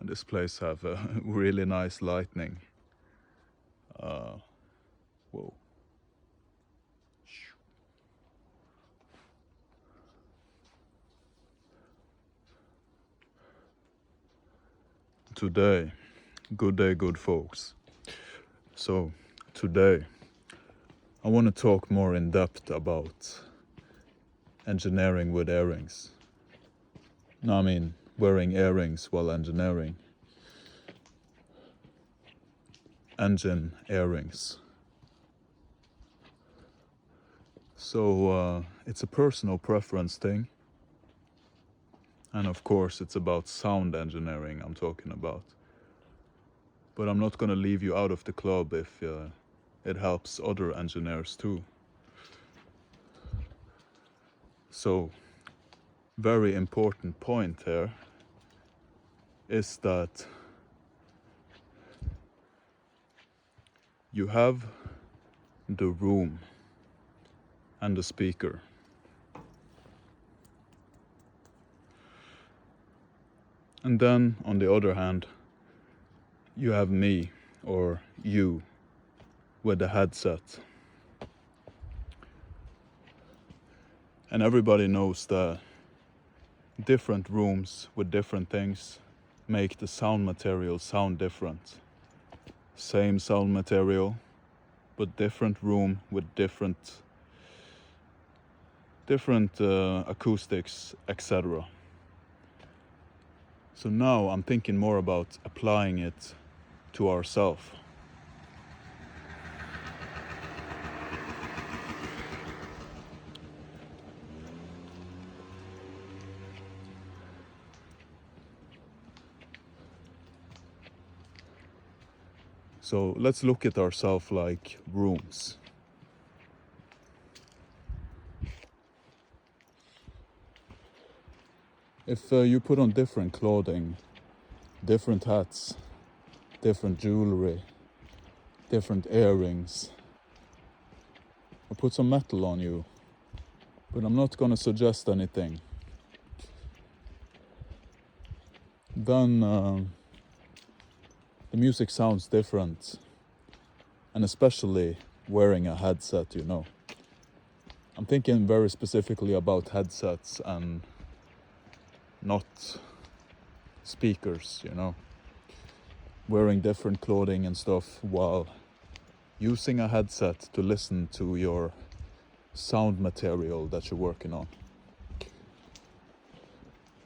And this place have a really nice lighting. Whoa. Today, good day, good folks. So today I want to talk more in depth about engineering with earrings. No, I mean wearing earrings while engineering. Engine earrings. So it's a personal preference thing. And of course it's about sound engineering I'm talking about. But I'm not gonna leave you out of the club if it helps other engineers too. So, very important point here is that you have the room and the speaker. And then, on the other hand, you have me, or you, with the headset. And everybody knows that different rooms with different things make the sound material sound different. Same sound material, but different room with different acoustics, etc. So now I'm thinking more about applying it to ourselves. So let's look at ourselves like rooms. If you put on different clothing, different hats, different jewelry, different earrings, or put some metal on you, but I'm not gonna suggest anything, then the music sounds different, and especially wearing a headset, you know. I'm thinking very specifically about headsets and not speakers, you know. Wearing different clothing and stuff while using a headset to listen to your sound material that you're working on.